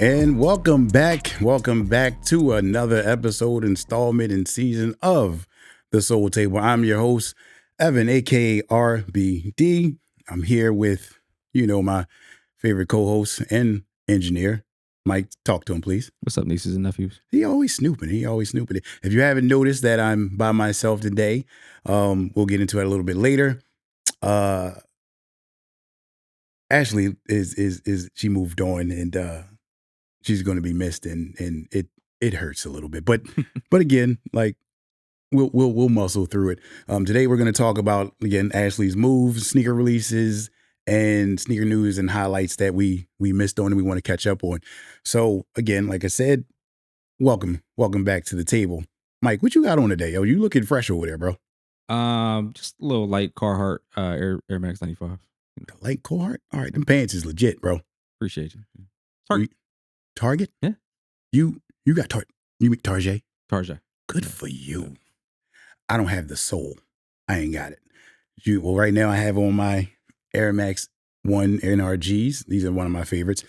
And welcome back. Welcome back to another episode, installment, and season of The Soul Table. I'm your host, Evan, aka RBD. I'm here with, my favorite co-host and engineer, Mike. Talk to him, please. What's up, nieces and nephews? He always snooping. If you haven't noticed that I'm by myself today, we'll get into it a little bit later. Ashley is she moved on, and she's going to be missed, and it hurts a little bit, but again, like we'll muscle through it. Today we're going to talk about again Ashley's moves, sneaker releases, and sneaker news and highlights that we missed on and we want to catch up on. So again, like I said, welcome back to the table, Mike. What you got on today? Yo, you looking fresh over there, bro? Just a little light Carhartt Air Max 95. Light Carhartt. All right, them pants is legit, bro. Appreciate you. Target? Yeah. You got Target. You Target? Target. Good for you. I don't have the soul. I ain't got it. Well, right now I have on my Air Max 1 NRGs. These are one of my favorites.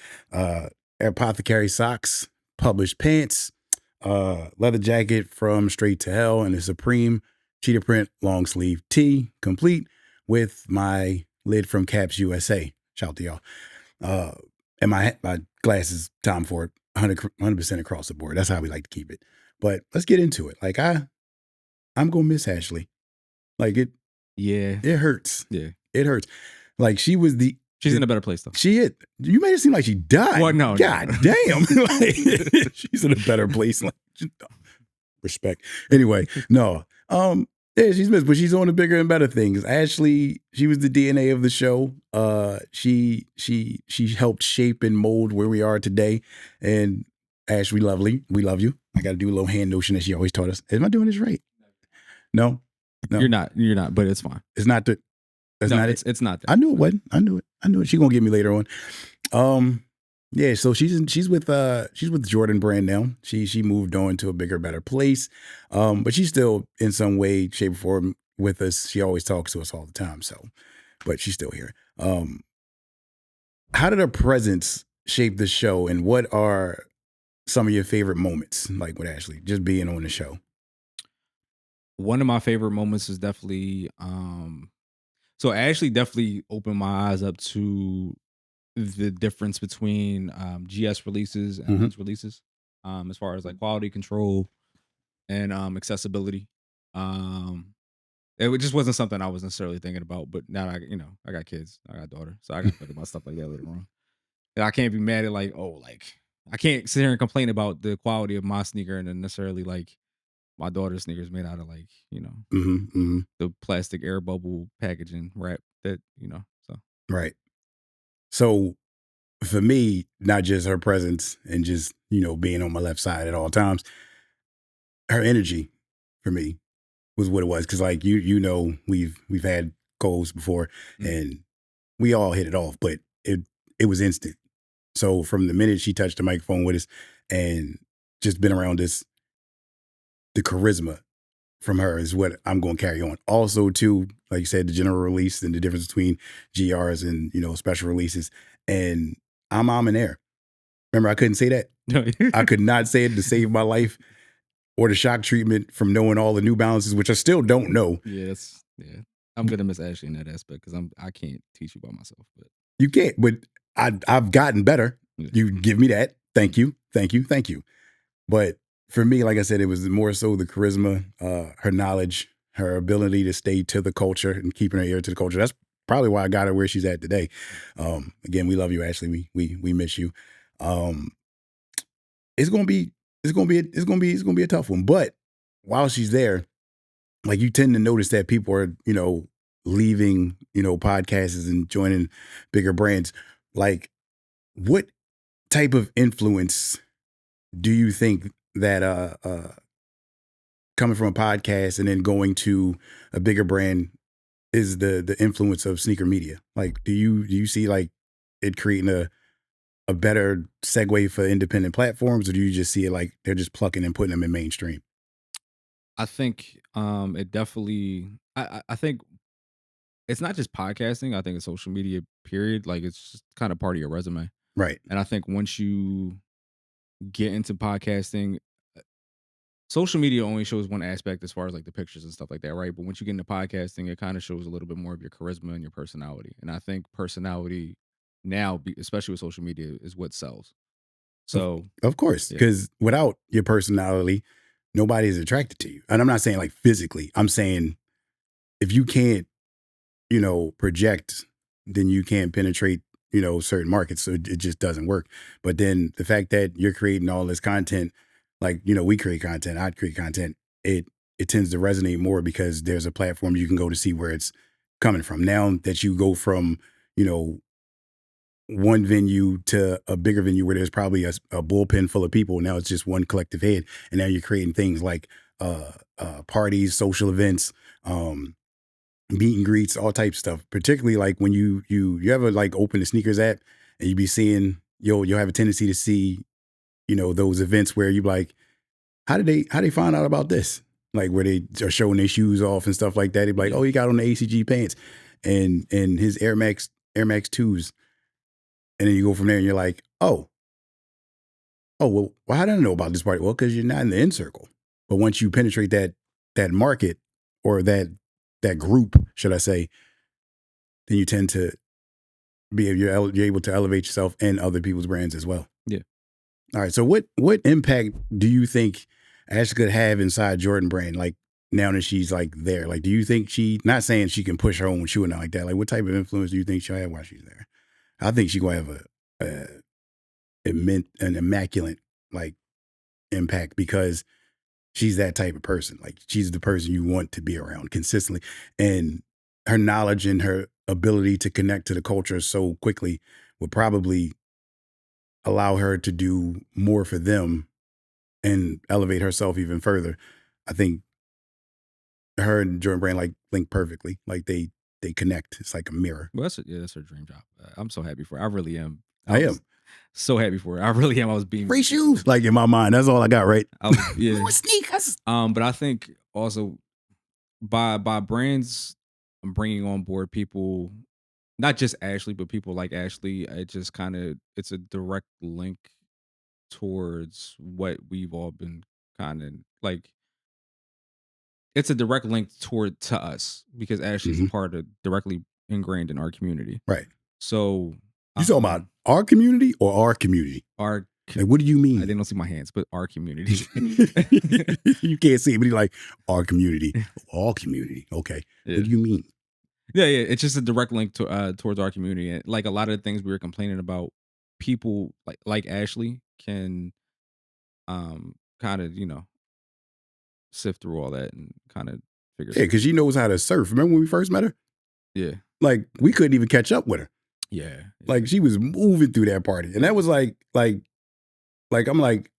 Apothecary socks, published pants, leather jacket from Straight to Hell, and a Supreme cheetah print long sleeve tee, complete with my lid from Caps USA. Shout out to y'all. And my glasses, Tom Ford, 100% across the board. That's how we like to keep it. But let's get into it. Like I'm gonna miss Ashley. Like it. Yeah. It hurts. Yeah. It hurts. Like she's in a better place though. She is. You made it seem like she died. Well, no. God damn. Like, she's in a better place. Like, respect. Anyway, no. Yeah, she's missed, but she's on to bigger and better things. Ashley, she was the DNA of the show. She helped shape and mold where we are today. And Ash, we love you. I got to do a little hand motion that she always taught us. Am I doing this right? No. You're not, but it's fine. It's not the. That's not it. It's not that. I knew it wasn't. I knew it. She's gonna get me later on. Yeah, so she's with Jordan Brand now. She moved on to a bigger, better place. But she's still in some way, shape, or form with us. She always talks to us all the time. So, but she's still here. How did her presence shape the show, and what are some of your favorite moments, like with Ashley, just being on the show? One of my favorite moments is definitely so Ashley definitely opened my eyes up to the difference between GS releases and men's releases, as far as like quality control and accessibility. It just wasn't something I was necessarily thinking about, but now I got kids, I got a daughter, so I got to think about stuff like that later on. And I can't be mad at I can't sit here and complain about the quality of my sneaker and then necessarily like my daughter's sneakers made out of the plastic air bubble packaging wrap that so. Right. So for me, not just her presence and just, being on my left side at all times, her energy for me was what it was. Cause like, we've had goals before and we all hit it off, but it was instant. So from the minute she touched the microphone with us and just been around this, the charisma from her is what I'm going to carry on. Also, too, like you said, the general release and the difference between GRs and, special releases. And I'm in there. Remember, I couldn't say that. I could not say it to save my life, or the shock treatment from knowing all the New Balances, which I still don't know. Yeah, I'm going to miss Ashley in that aspect because I can't teach you by myself. But you can't, but I've gotten better. Yeah. You give me that. Thank you. But for me, like I said, it was more so the charisma, her knowledge, her ability to stay to the culture and keeping her ear to the culture. That's probably why I got her where she's at today. Again, we love you, Ashley. We miss you. It's gonna be a tough one. But while she's there, like you tend to notice that people are, leaving, podcasts and joining bigger brands. Like, what type of influence do you think that coming from a podcast and then going to a bigger brand is the influence of sneaker media? Like, do you see like it creating a better segue for independent platforms, or do you just see it like they're just plucking and putting them in mainstream? I think it definitely I think it's not just podcasting. I think it's social media, period. Like, it's just kind of part of your resume. Right. And I think once you get into podcasting, social media only shows one aspect as far as like the pictures and stuff like that, right? But once you get into podcasting, it kind of shows a little bit more of your charisma and your personality. And I think personality now, especially with social media, is what sells. Of, So of course, yeah, because without your personality, nobody is attracted to you. And I'm not saying like physically. I'm saying if you can't, project, then you can't penetrate, certain markets. So it just doesn't work. But then the fact that you're creating all this content, like, we create content, I create content, it tends to resonate more because there's a platform you can go to see where it's coming from. Now that you go from, you know, one venue to a bigger venue where there's probably a bullpen full of people. Now it's just one collective head. And now you're creating things like parties, social events, meet and greets, all types of stuff. Particularly like when you ever like open the sneakers app and you be seeing you'll have a tendency to see those events where you like how they find out about this, like where they are showing their shoes off and stuff like that. They be like, yeah, oh, he got on the ACG pants and his Air Max twos, and then you go from there and you're like, oh well, how did I know about this party? Well, because you're not in the in circle. But once you penetrate that market or that group, should I say, then you tend to you're able to elevate yourself and other people's brands as well. yeah. All right. So what impact do you think Ashley could have inside Jordan brand? Like now that she's like there, like do you think not saying she can push her own shoe or not like that? Like what type of influence do you think she'll have while she's there? I think she's gonna have a an immaculate like impact because she's that type of person. Like she's the person you want to be around consistently, and her knowledge and her ability to connect to the culture so quickly would probably allow her to do more for them and elevate herself even further. I think her and Jordan Brand like link perfectly. Like they connect. It's like a mirror. Well, that's her dream job. I'm so happy for her. I really am. I I am. was so happy for her. I really am. I was beaming. Free shoes. Like in my mind, that's all I got. Right. I was yeah. More sneakers. But I think also by brands bringing on board people, not just Ashley, but people like Ashley, it just kind of it's a direct link towards what we've all been kind of like. It's a direct link toward to us because Ashley's a Hmm. part of directly ingrained in our community. Right. So You talking about our community or our community? our Like, what do you I mean? didn't see my hands, but our community. You can't see it, but he's like, our community, all community. Okay. Yeah. What do you mean? Yeah, yeah. It's just a direct link to towards our community. And like a lot of the things we were complaining about, people like Ashley can kind of, sift through all that and kind of figure Yeah, some because she knows how to surf. Remember when we first met her? yeah. Like, we couldn't even catch up with her. Yeah. Like, she was moving through that party. And that was like, I'm like,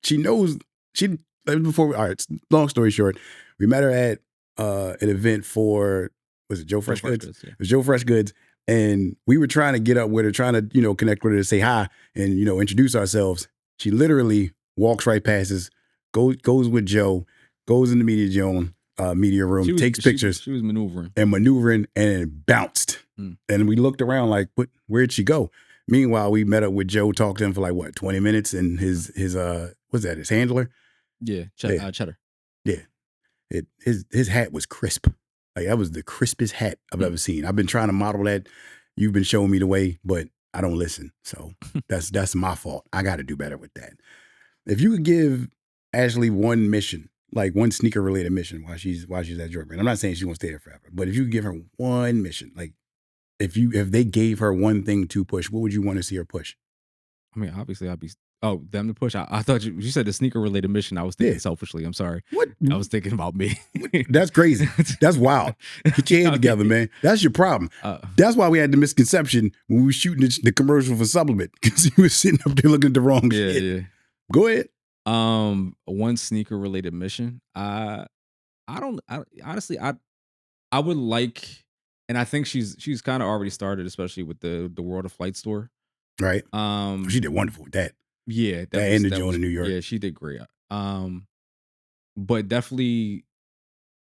she knows, she, like, before, all right, long story short, we met her at an event for, was it Joe Joe Fresh Fresh Goods? Goods, yeah. It was Joe Fresh Goods. And we were trying to get up with her, trying to, connect with her to say hi and, introduce ourselves. She literally walks right past us, goes with Joe, goes in the media room, takes pictures She was maneuvering. and it bounced. Mm. And we looked around like, where'd she go? Meanwhile, we met up with Joe, talked to him for like what, 20 minutes, and his what's that, his handler? Yeah, Yeah. cheddar. Yeah. His hat was crisp. Like that was the crispest hat I've ever seen. I've been trying to model that. You've been showing me the way, but I don't listen. So that's my fault. I gotta do better with that. If you could give Ashley one mission, like one sneaker related mission while she's at Jordan, I'm not saying she's gonna stay there forever, but if you could give her one mission, like if they gave her one thing to push, what would you want to see her push? I mean, obviously, I'd be. Oh, them to push. I thought you said the sneaker related mission. I was thinking Yeah. selfishly. I'm sorry. What? I was thinking about me. That's crazy. That's wild. Get your head together, man. That's your problem. That's why we had the misconception when we were shooting the commercial for supplement because you were sitting up there looking at the wrong yeah, shit. yeah. Go ahead. One sneaker related mission. Honestly, I would like, and I think she's kind of already started, especially with the World of Flight store. Right. She did wonderful with that. Yeah, That and the Joan in New York. Yeah, she did great. But definitely,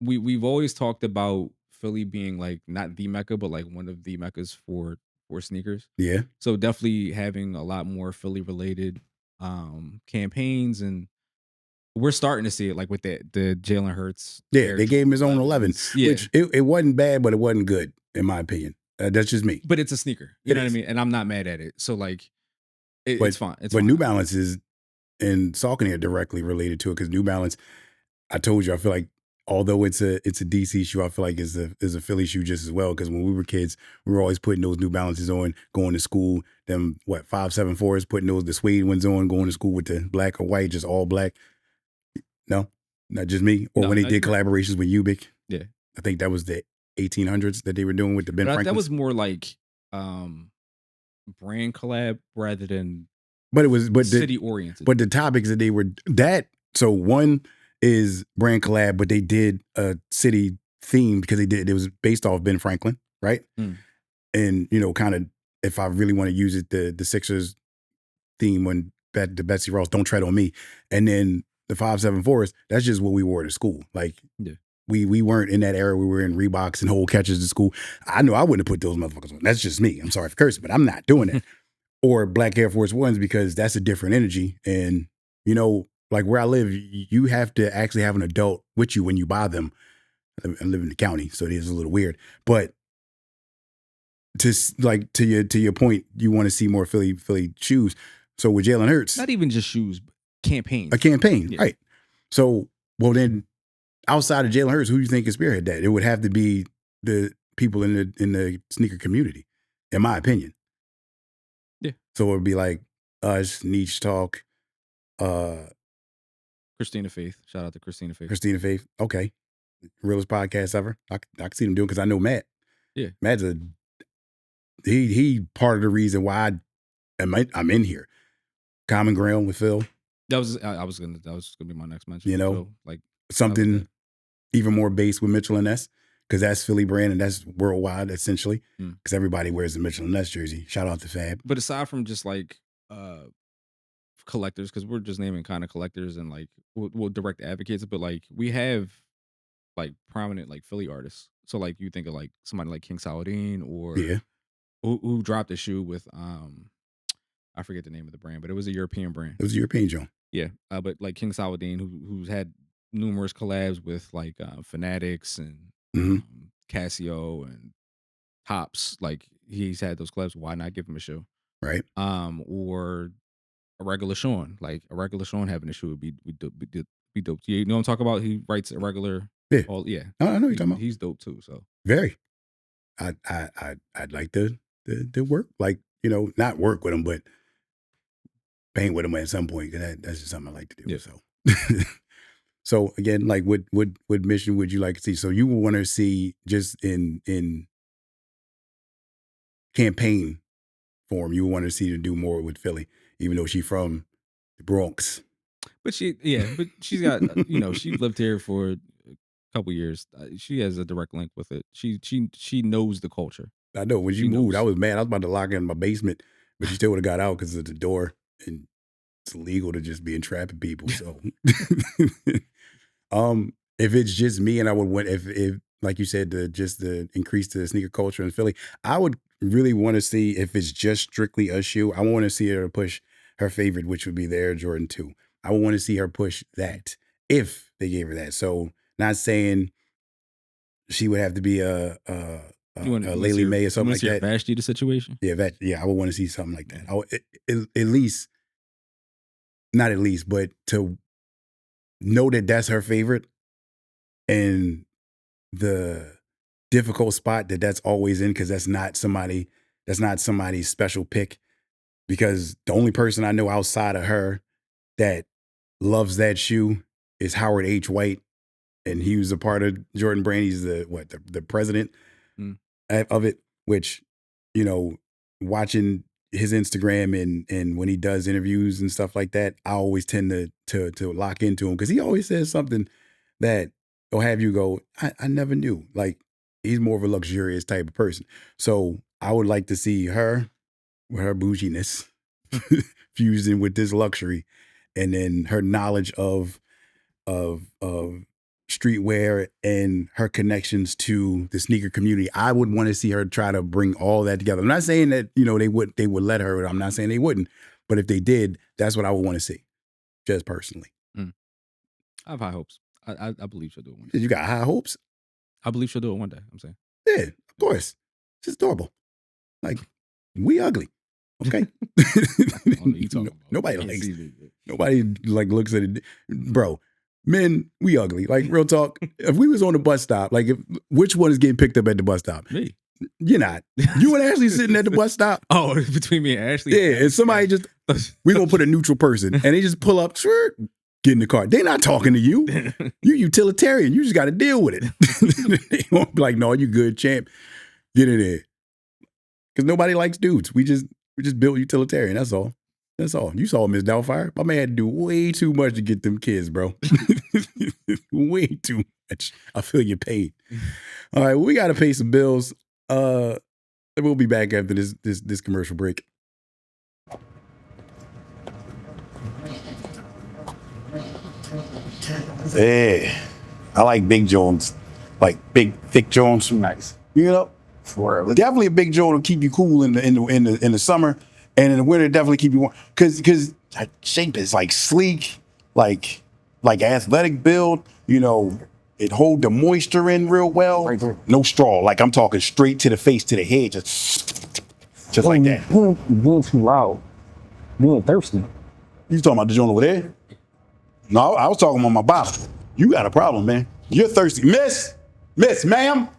we've always talked about Philly being like not the mecca, but like one of the meccas for sneakers. Yeah. So definitely having a lot more Philly related. campaigns, and we're starting to see it like with the Jalen Hurts Yeah, Air they gave Jordan him his own 11, 11s. Yeah, which it wasn't bad, but it wasn't good in my opinion. That's just me. but it's a sneaker. You It know what I is. mean? And I'm not mad at it. So like But it's fine. It's but fine. New Balance is and Saucony are directly related to it because New Balance, I told you, I feel like although it's a DC shoe, I feel like is a Philly shoe just as well. Because when we were kids, we were always putting those New Balances on, going to school. Them 574s, putting those the suede ones on, going to school with the black or white, just all black. No, not just me. Or No, when they no, did you're right. collaborations with Ubik, Yeah. I think that was the 1800s that they were doing with the Ben But that Franklins. was more like um brand collab rather than But it was city oriented. but the topics that they were that so one is brand collab, but they did a city theme because it was based off Ben Franklin, right? Mm. And kind of if I really want to use it, the Sixers theme when the Betsy Ross "Don't Tread on Me," and then the 574s, that's just what we wore to school. Like Yeah. we weren't in that era. We were in Reeboks and whole catches to school. I know I wouldn't have put those motherfuckers on. That's just me. I'm sorry for cursing, but I'm not doing that. Or black Air Force Ones because that's a different energy. And, like where I live, you have to actually have an adult with you when you buy them. I live in the county, so it is a little weird. But to your point, you want to see more Philly shoes. So with Jalen Hurts, Not even just shoes, but campaigns. a campaign, Yeah. right? So, well then, outside of Jalen Hurts, who do you think can spearhead that? It would have to be the people in the sneaker community, in my opinion. Yeah. So it would be like us, Niche Talk, uh, Christina Faith. Shout out to Christina Faith. Christina Faith. Okay. Realest podcast ever. I can see them doing because I know Matt. Yeah. Matt's he part of the reason why I'm in here. Common ground with Phil. That was gonna be my next mention. You know, So, like something even more based with Mitchell and Ness because that's Philly brand and that's worldwide essentially because everybody wears the Mitchell and Ness jersey. Shout out to Fab. But aside from just like collectors, because we're just naming kind of collectors and like we'll direct advocates, but like we have like prominent like Philly artists. So like you think of like somebody like King Saladin or Yeah, who dropped a shoe with I forget the name of the brand, but it was a European brand. it was a European joint. Yeah, but like King Saladin, who's had numerous collabs with like Fanatics and hmm Casio and Tops. Like he's had those collabs. Why not give him a shoe? Right. Or a regular Sean, like a regular Sean having a shoe would be dope. You know what I'm talking about? He writes a regular. Yeah. All yeah, I know what you're talking about. he's dope too. So Very. I'd like to work like not work with him, but paint with him at some point. That's just something I like to do. Yeah. So, so again, like what mission would you like to see? So you would want to see just in campaign form. You would want to see her do more with Philly, even though she's from the Bronx. but she's got she lived here for a couple years. She has a direct link with it. She knows the culture. I know when She you moved, I knows. was mad. I was about to lock her in my basement, but she still would have got out because of the door, and it's illegal to just be entrapping people. So, if it's just me, and I would want if like you said, to increase the sneaker culture in Philly, I would really want to see if it's just strictly a shoe. I want to see her push her favorite, which would be the Air Jordan 2. I would want to see her push that if they gave her that. So, not saying she would have to be a Laylee May or something like You want that. to see a Vashti the situation? Yeah, I would want to see something like that. I would, at least, not at least, but to know that that's her favorite and the difficult spot that's always in because that's not somebody's special pick. Because the only person I know outside of her that loves that shoe is Howard H. White, and he was a part of Jordan Brand. He's the president Mm. of it. Which, watching his Instagram and when he does interviews and stuff like that, I always tend to lock into him because he always says something that will have you go, I never knew. Like he's more of a luxurious type of person. So I would like to see her with her bouginess fused in with this luxury, and then her knowledge of streetwear and her connections to the sneaker community. I would want to see her try to bring all that together. I'm not saying that they would let her. I'm not saying they wouldn't, But if they did, that's what I would want to see, just personally. I have high hopes. I believe she'll do it one day. You got high hopes? I believe she'll do it one day. I'm saying. Yeah, of course. It's adorable. Like, we ugly. Okay. Nobody likes. Nobody like looks at it, bro. Men, we ugly. Like, real talk. If we was on the bus stop, like, which one is getting picked up at the bus stop? Me. You're not. You and Ashley sitting at the bus stop. Oh, between me and Ashley. Yeah, and somebody just we gonna put a neutral person, and they just pull up, get in the car. They're not talking to you. You utilitarian. You just got to deal with it. They won't be like, no, you good, champ. Get in there. Because nobody likes dudes. We just built utilitarian. That's all. That's all. You saw Miss Doubtfire. My man had to do way too much to get them kids, bro. Way too much. I feel your pain. All right, well, we got to pay some bills. We'll be back after this commercial break. Yeah, I like big Jones, like big thick Jones. Nice, you know. Definitely a big Jones will keep you cool in the summer, and in the winter definitely keep you warm. Because that shape is like sleek, like athletic build. You know, it hold the moisture in real well. Right there. No straw. Like I'm talking straight to the face, to the head, just like that. You're being too loud. Being thirsty. You talking about the joint over there? No, I was talking about my bottom. You got a problem, man. You're thirsty. Miss, ma'am.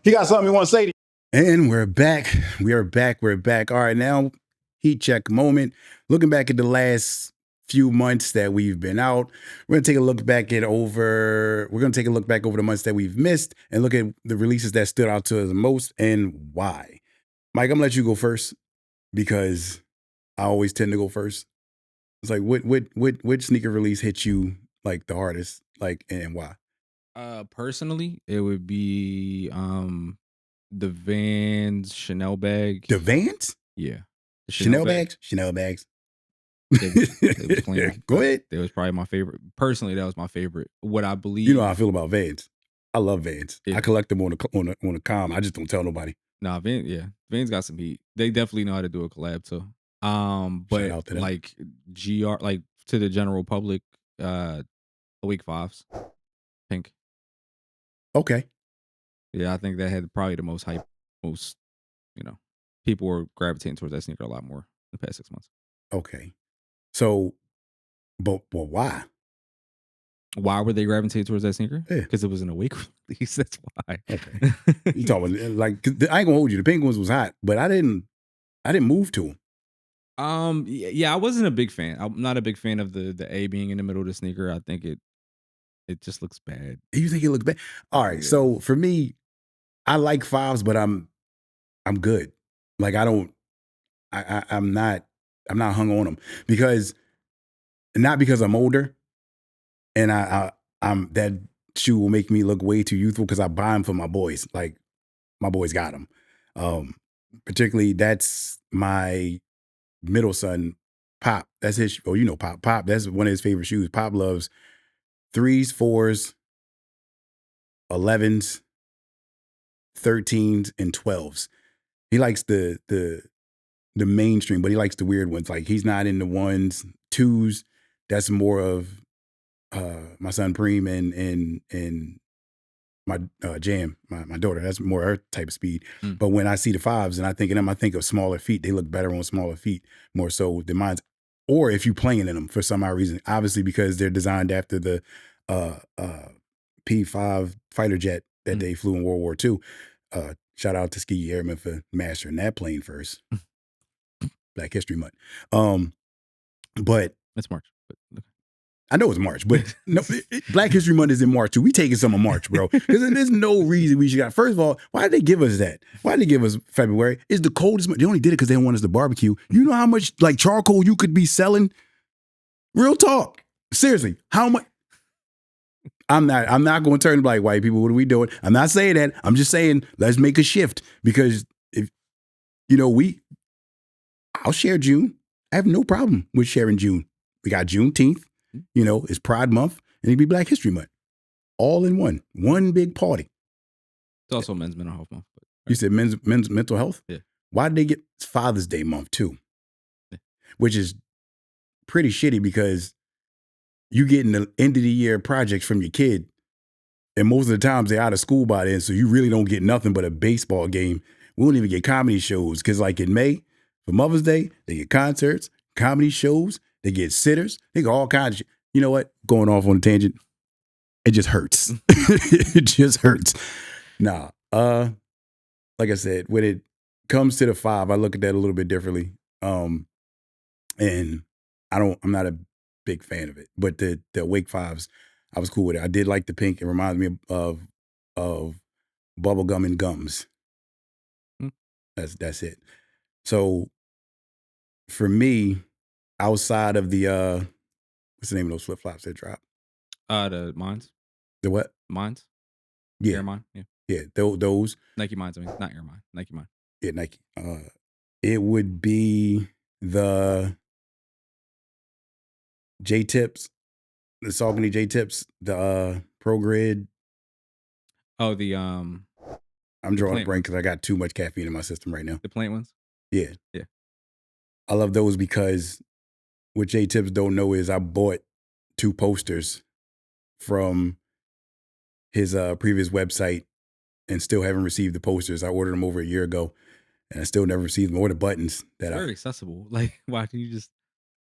He got something he want to say to you. And we're back. We are back. We're back. All right, now, heat check moment. Looking back at the last few months that we've been out, we're going to take a look back over the months that we've missed and look at the releases that stood out to us the most and why. Mike, I'm going to let you go first because I always tend to go first. It's like, what sneaker release hit you like the hardest, like, and why? Personally, it would be the Vans Chanel bag. The Vans? Yeah. The Chanel bags? Chanel bags. They was playing. Go ahead. It was probably my favorite. Personally, that was my favorite. What I believe. You know how I feel about Vans. I love Vans. Yeah. I collect them on the com. I just don't tell nobody. Nah, Vans got some heat. They definitely know how to do a collab too. But like GR, like to the general public, Awake 5s, pink. Okay. Yeah, I think that had probably the most hype, people were gravitating towards that sneaker a lot more in the past 6 months. Okay. So, but why? Why were they gravitating towards that sneaker? Yeah. Because it was an Awake release. That's why. Okay. You talking like, I ain't gonna hold you. The pink ones was hot, but I didn't move to them. Yeah, I wasn't a big fan. I'm not a big fan of the A being in the middle of the sneaker. I think it just looks bad. You think it looks bad? All right. Yeah. So for me, I like 5s, but I'm good. Like I'm not hung on them because I'm older, and I'm that shoe will make me look way too youthful because I buy them for my boys. Like my boys got them. Particularly that's my middle son, Pop. That's his. Oh, you know Pop. Pop. That's one of his favorite shoes. Pop loves 3s, 4s, 11s, 13s, and 12s. He likes the mainstream, but he likes the weird ones. Like he's not in the 1s, 2s. That's more of my son Preem and my Jam, my daughter. That's more her type of speed. But when I see the 5s and I think of them, I think of smaller feet. They look better on smaller feet more so than mine. Or if you're playing in them for some odd reason, obviously because they're designed after the P-5 fighter jet that they flew in World War II. Shout out to Tuskegee Airmen for mastering that plane first. Black History Month. But it's March. But I know it's March, but no, Black History Month is in March too. We taking some of March, bro. Because there's no reason we should got. First of all, why did they give us that? Why did they give us February? It's the coldest month. They only did it because they want us to barbecue. You know how much like charcoal you could be selling? Real talk. Seriously, how much? I'm not going to turn black white people. What are we doing? I'm not saying that. I'm just saying let's make a shift because if I'll share June. I have no problem with sharing June. We got Juneteenth. It's Pride Month, and it'd be Black History Month. All in one big party. It's also Men's Mental Health Month. You said men's mental health? Yeah. Why did they get Father's Day month too? Yeah. which is pretty shitty because you getting the end of the year projects from your kid, and most of the times they're out of school by then, so you really don't get nothing but a baseball game. We don't even get comedy shows because, like in May for Mother's Day, they get concerts, comedy shows, they get sitters, they get all kinds of shit. You know what? Going off on a tangent, it just hurts. It just hurts. Nah. Like I said, when it comes to the 5, I look at that a little bit differently. And I'm not a big fan of it. But the Wake 5s, I was cool with it. I did like the pink. It reminds me of bubblegum and gums. Mm. That's it. So for me, outside of the what's the name of those flip-flops that drop? The Mines. The what? Mines. Yeah. Air Mine. Yeah. Yeah, those. Nike Mines. I mean, not Air Mine. Nike Mine. Yeah, Nike. It would be the J Tips, the Saucony J Tips, the Pro Grid. Oh, the I'm drawing a plant break because I got too much caffeine in my system right now. the plant ones. Yeah. Yeah. I love those because what J Tips don't know is I bought 2 posters from his previous website and still haven't received the posters. I ordered them over a year ago and I still never received them or the buttons that It's very accessible. Like, why can you just?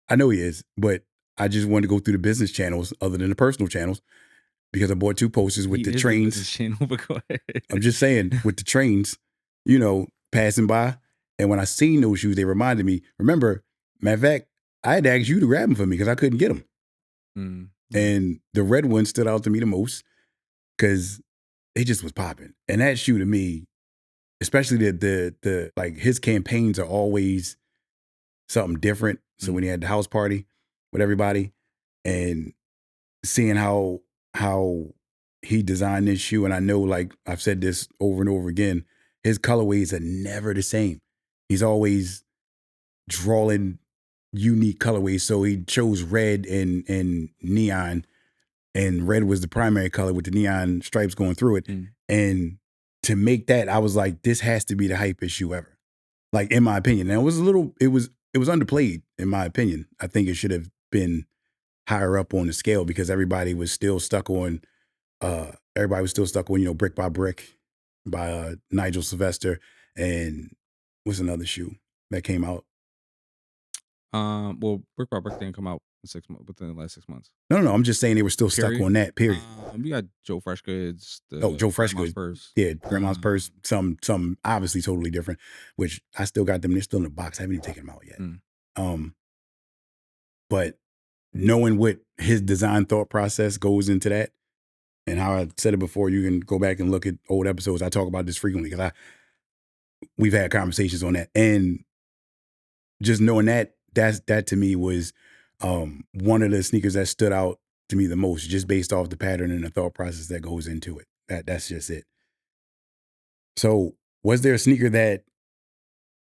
I know he is, but I just wanted to go through the business channels other than the personal channels because I bought 2 posters with He the is trains. business channel, but go ahead. I'm just saying, with the trains, you know, passing by. And when I seen those shoes, they reminded me, remember, matter of fact, I had to ask you to grab them for me because I couldn't get them. Mm. And the red one stood out to me the most because they just was popping. And that shoe to me, especially the like his campaigns are always something different. So when he had the house party with everybody and seeing how he designed this shoe, and I know, like I've said this over and over again, his colorways are never the same. He's always drawing unique colorways. So he chose red and neon, and red was the primary color with the neon stripes going through it. Mm. And to make that, I was like, this has to be the hypest shoe ever. Like, in my opinion. And it was underplayed, in my opinion. I think it should have been higher up on the scale because everybody was still stuck on, you know, Brick by Brick by Nigel Sylvester. And what's another shoe that came out? Well, Brick by Brick didn't come out in 6 months within the last 6 months. No, I'm just saying they were still stuck Period? on that, period. We got Joe Fresh Goods. Joe Fresh Grandma's Goods. Purse. Yeah, Grandma's Purse, some obviously totally different, which I still got them. They're still in the box. I haven't even taken them out yet. But knowing what his design thought process goes into that, and how I said it before, you can go back and look at old episodes. I talk about this frequently because we've had conversations on that, and just knowing that to me was one of the sneakers that stood out to me the most, just based off the pattern and the thought process that goes into it. That's just it. So, was there a sneaker that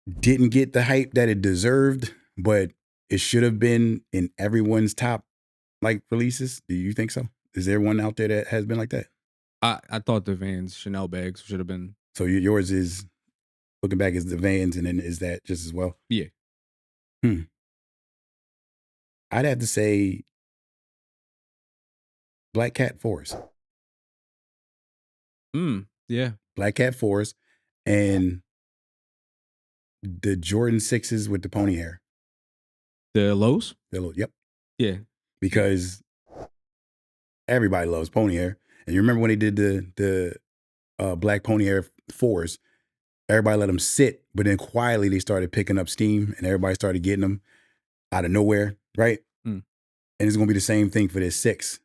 didn't get the hype that it deserved, but it should have been in everyone's top like releases? Do you think so? Is there one out there that has been like that? I thought the Vans Chanel bags should have been. So yours is, looking back, is the Vans, and then is that just as well? Yeah. I'd have to say Black Cat 4s. Yeah. Black Cat 4s and the Jordan 6s with the pony hair. The lows? Yep. Yeah. Because everybody loves pony hair. And you remember when they did the black pony hair 4s, everybody let them sit, but then quietly they started picking up steam and everybody started getting them out of nowhere, right? And it's going to be the same thing for this 6.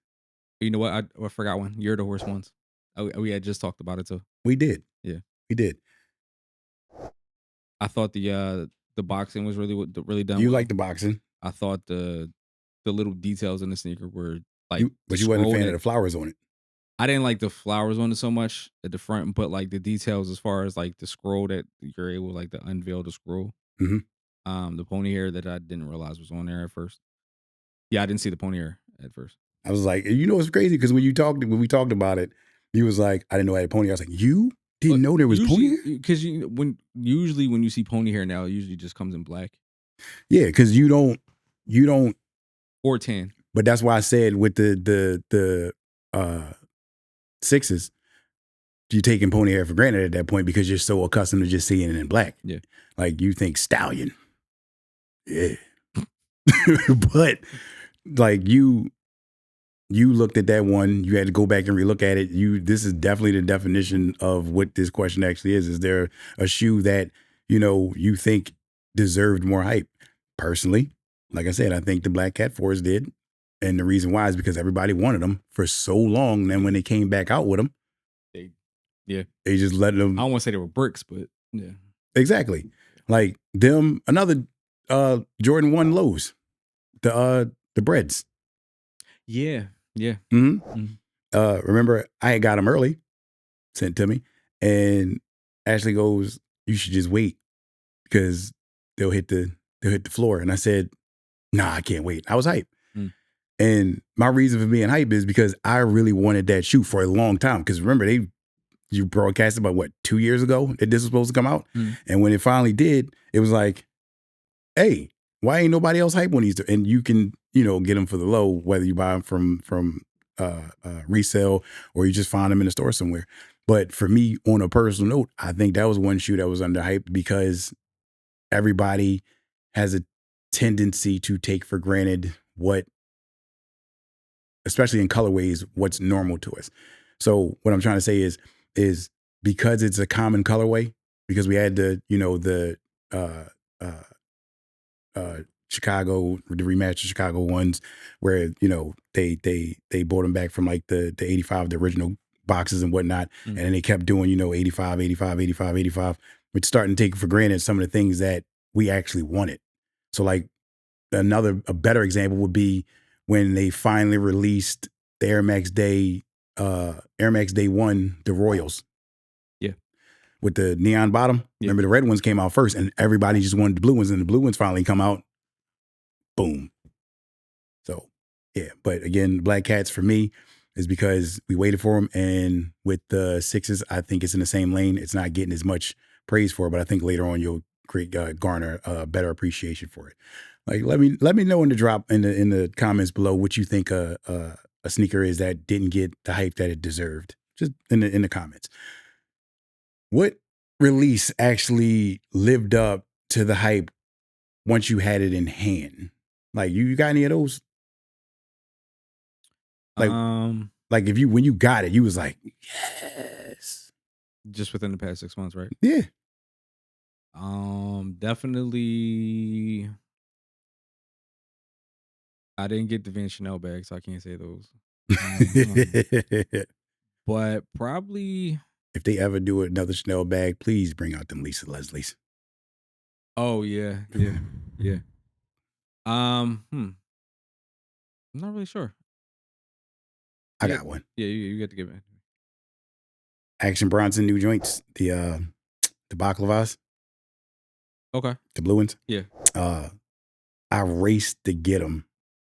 You know what? I forgot one. You're the Horse ones. We had just talked about it too. We did. Yeah. We did. I thought the boxing was really done. You like the boxing. I thought the little details in the sneaker were like, but you wasn't a fan of the flowers on it. I didn't like the flowers on it so much at the front, but like the details as far as like the scroll that you're able like to unveil the scroll. The pony hair that I didn't realize was on there at first. Yeah, I didn't see the pony hair at first. I was like, you know, it's crazy because when we talked about it, you was like, I didn't know I had pony hair. I was like, you didn't know there was pony hair? Because usually when you see pony hair now, it usually just comes in black. Yeah, because you don't. or 10. But that's why I said with the sixes, you're taking pony hair for granted at that point because you're so accustomed to just seeing it in black. Yeah. Like you think stallion. Yeah. But like you looked at that one, you had to go back and relook at it. This is definitely the definition of what this question actually is. Is there a shoe that, you think deserved more hype? Personally, like I said, I think the Black Cat 4s did. And the reason why is because everybody wanted them for so long. And when they came back out with them, Yeah. they just let them. I don't want to say they were bricks, but yeah. Exactly. Like them, another Jordan 1 lows, the breads. Yeah. Yeah. Remember, I had got them early, sent to me, and Ashley goes, "You should just wait because they'll hit the floor." And I said, "Nah, I can't wait." I was hyped. And my reason for being hyped is because I really wanted that shoe for a long time. Because remember, you broadcasted about 2 years ago that this was supposed to come out, and when it finally did, it was like, "Hey, why ain't nobody else hype on these?" And you can get them for the low, whether you buy them from resale or you just find them in the store somewhere. But for me, on a personal note, I think that was one shoe that was underhyped because everybody has a tendency to take for granted what, especially in colorways, what's normal to us. So what I'm trying to say is because it's a common colorway, because we had the Chicago, the rematch of Chicago ones, where they bought them back from like the 85, the original boxes and whatnot, and then they kept doing 85, 85, 85, 85. We're starting to take for granted some of the things that we actually wanted. So like a better example would be when they finally released the Air Max Day 1, the Royals. Yeah. With the neon bottom. Yeah. Remember the red ones came out first and everybody just wanted the blue ones, and the blue ones finally come out. Boom. So yeah, but again, Black Cats for me is because we waited for them, and with the sixes, I think it's in the same lane. It's not getting as much praise for it, but I think later on you'll garner a better appreciation for it. Like let me know in the comments below what you think a sneaker is that didn't get the hype that it deserved. Just in the comments. What release actually lived up to the hype once you had it in hand? Like you got any of those? Like when you got it, you was like, yes. Just within the past 6 months, right? Yeah. Definitely. I didn't get the Van Chanel bag, so I can't say those. But probably. If they ever do another Chanel bag, please bring out them Lisa Leslie's. Oh yeah. I'm not really sure. I got one. Yeah, you get to give it. Action Bronson new joints, the baklavas. Okay. The blue ones. Yeah. I raced to get them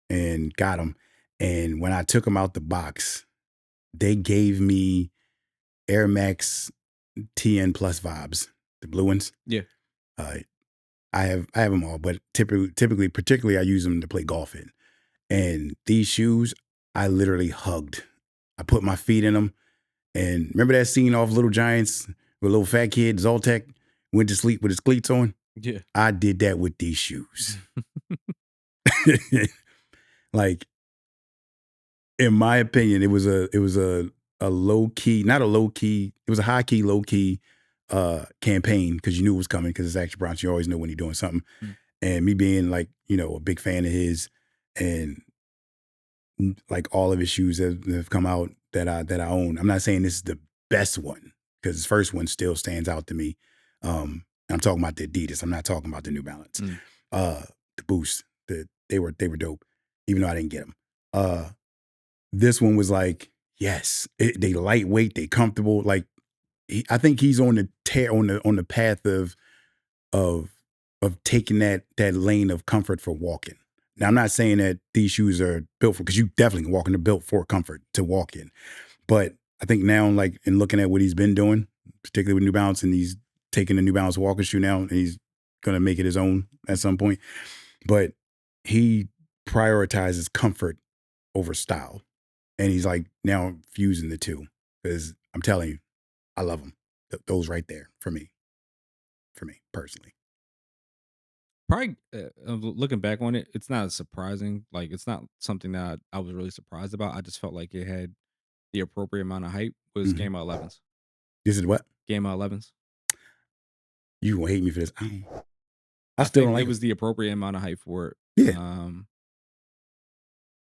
and got them, and when I took them out the box, they gave me Air Max TN Plus vibes, the blue ones. Yeah. I have them all, but typically, particularly, I use them to play golf in. And these shoes, I literally hugged. I put my feet in them, and remember that scene off Little Giants where little fat kid Zoltek went to sleep with his cleats on? Yeah. I did that with these shoes. Like, in my opinion, it was a low key, not a low key, it was a high key, low key campaign because you knew it was coming because it's Action Bronson. You always know when he's doing something. And me being like, a big fan of his, and like all of his shoes that have come out that I own. I'm not saying this is the best one because his first one still stands out to me. I'm talking about the Adidas. I'm not talking about the New Balance. The Boost. They were dope, even though I didn't get them. This one was like, yes, they lightweight, they comfortable. Like I think he's on the path of taking that lane of comfort for walking. Now I'm not saying that these shoes are built for, because you definitely can walk in, they're built for comfort to walk in. But I think now, like in looking at what he's been doing, particularly with New Balance, and he's taking the New Balance walking shoe now, and he's gonna make it his own at some point. But he prioritizes comfort over style, and he's like now fusing the two. Because I'm telling you, I love them. Those right there for me personally. Probably looking back on it, it's not surprising. Like it's not something that I was really surprised about. I just felt like it had the appropriate amount of hype. Was Mhm. Game of 11s. This is what Game of 11s. you gonna hate me for this. I I still think don't it like was them. the appropriate amount of hype for it. Yeah.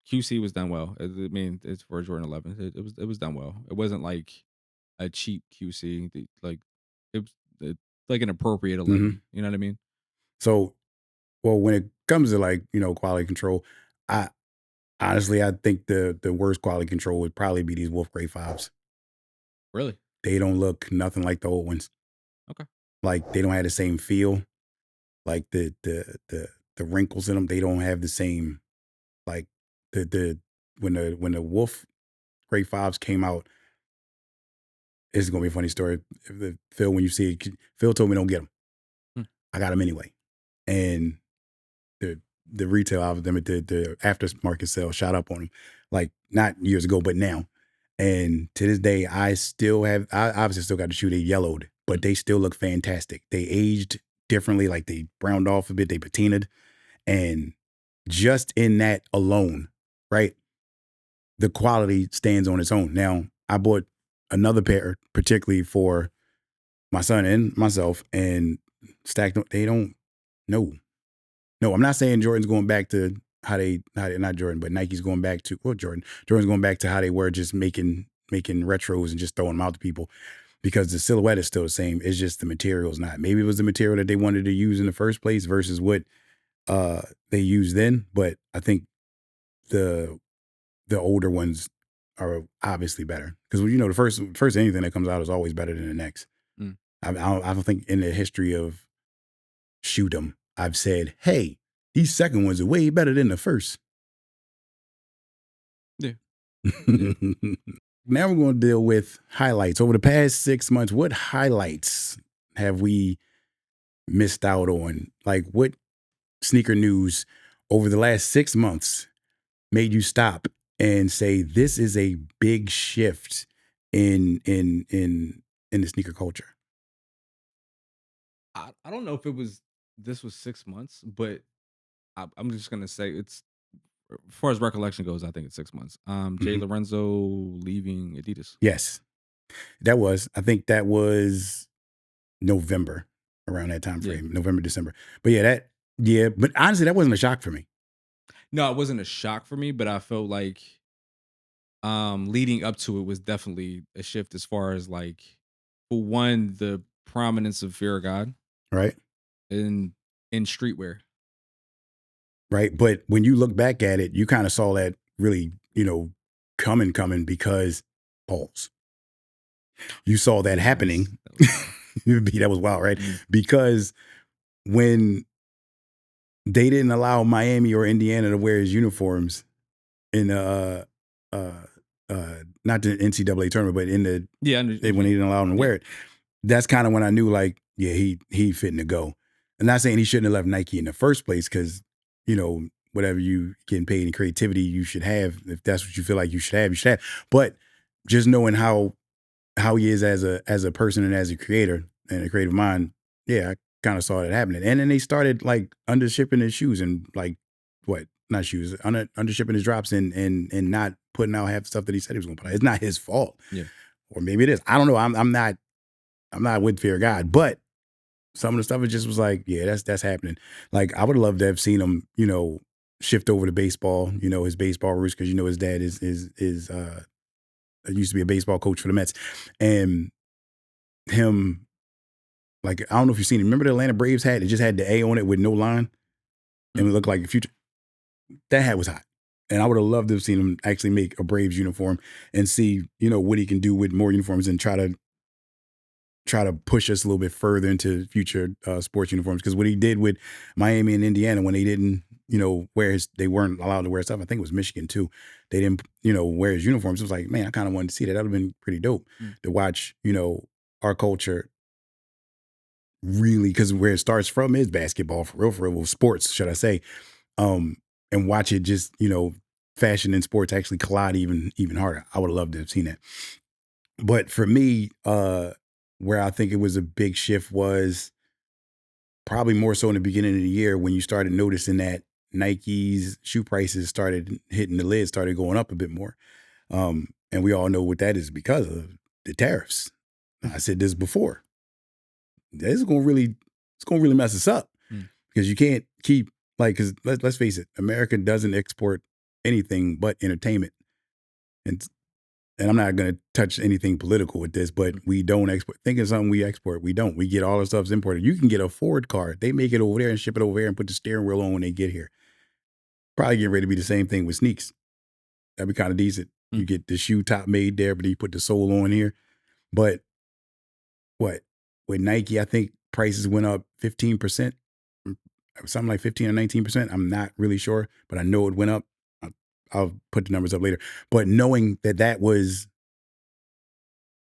QC was done well. I mean, it's for Jordan 11. It was done well. It wasn't like a cheap QC. Like it was like an appropriate Mhm. 11. You know what I mean? So, well, when it comes to like quality control, I honestly I think the worst quality control would probably be these Wolf Grade 5s. Really? They don't look nothing like the old ones. Okay. Like they don't have the same feel. Like the wrinkles in them, they don't have the same like the when the Wolf Grade 5s came out. It's gonna be a funny story. Phil, when you see it, Phil told me don't get them. Hmm. I got them anyway, and the the retail of them at the aftermarket sale shot up on them, like not years ago, but now. And to this day, I obviously still got the shoe. They yellowed, but they still look fantastic. They aged differently, like they browned off a bit, they patinaed. And just in that alone, right, the quality stands on its own. Now, I bought another pair, particularly for my son and myself, and stacked them. They don't, no. No, I'm not saying Jordan's going back to how they not Jordan, but Nike's going back to Jordan. Jordan's going back to how they were, just making retros and just throwing them out to people, because the silhouette is still the same. It's just the material's not. Maybe it was the material that they wanted to use in the first place versus what they used then. But I think the older ones are obviously better, because the first anything that comes out is always better than the next. Mm. I don't think in the history of shoot 'em, I've said, hey, these second ones are way better than the first. Yeah. Now we're going to deal with highlights. Over the past 6 months, what highlights have we missed out on? Like, what sneaker news over the last 6 months made you stop and say, this is a big shift in the sneaker culture? I don't know if this was 6 months, but I'm just gonna say it's as far as recollection goes. I think it's 6 months. Jay Mhm. Lorenzo leaving Adidas. Yes, I think that was November, around that time Yeah. frame, November, December. But but honestly, that wasn't a shock for me. No, it wasn't a shock for me, but I felt like leading up to it was definitely a shift as far as like, for one, the prominence of fear of God Right. in streetwear. Right. But when you look back at it, you kind of saw that really, coming because pause. You saw that happening. That was wild. That was wild, right? Mm. Because when they didn't allow Miami or Indiana to wear his uniforms in uh not the NCAA tournament, but in the Yeah, when he didn't allow him to wear it, that's kind of when I knew, like, yeah, he fitting to go. I'm not saying he shouldn't have left Nike in the first place, because whatever you getting paid in creativity, you should have. If that's what you feel like you should have, you should have. But just knowing how he is as a person and as a creator and a creative mind, yeah, I kind of saw that happening. And then they started like undershipping his shoes, and like what, not shoes, undershipping his drops, and not putting out half the stuff that he said he was going to put out. It's not his fault, Yeah. or maybe it is. I don't know. I'm not with fear of God, but some of the stuff, it just was like, yeah, that's happening. Like, I would love to have seen him, shift over to baseball, his baseball roots, because his dad is used to be a baseball coach for the Mets, and him, like, I don't know if you've seen it. Remember the Atlanta Braves hat? It just had the A on it with no line, and it looked like a future. That hat was hot. And I would have loved to have seen him actually make a Braves uniform and see, what he can do with more uniforms, and try to push us a little bit further into future sports uniforms. Because what he did with Miami and Indiana, when they didn't, they weren't allowed to wear stuff. I think it was Michigan too. They didn't, wear his uniforms. It was like, man, I kind of wanted to see that. That would have been pretty dope to watch, our culture really, because where it starts from is basketball for real, well, sports, should I say. And watch it just, fashion and sports actually collide even harder. I would have loved to have seen that. But for me, where I think it was a big shift was probably more so in the beginning of the year when you started noticing that Nike's shoe prices started hitting the lid, started going up a bit more. And we all know what that is because of the tariffs. I said this before. This is it's gonna really mess us up because you can't keep because let's face it, America doesn't export anything but entertainment, and I'm not gonna touch anything political with this, but we don't export. Think of something we export. We don't. We get all the stuff's imported. You can get a Ford car. They make it over there and ship it over here and put the steering wheel on when they get here. Probably getting ready to be the same thing with sneaks. That'd be kind of decent. You get the shoe top made there, but you put the sole on here. But what with Nike, I think prices went up 15%, something like 15 or 19%. I'm not really sure, but I know it went up. I'll put the numbers up later. But knowing that was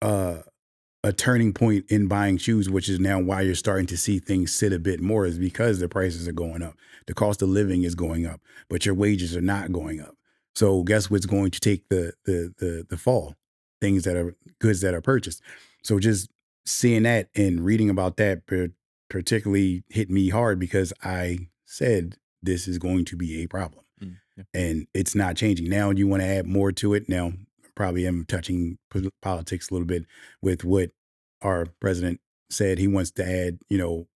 a turning point in buying shoes, which is now why you're starting to see things sit a bit more, is because the prices are going up. The cost of living is going up, but your wages are not going up. So guess what's going to take the fall? Things that are goods that are purchased. So just seeing that and reading about that particularly hit me hard because I said this is going to be a problem. Yeah. And it's not changing. Now you want to add more to it. Now probably am touching politics a little bit with what our president said. He wants to add,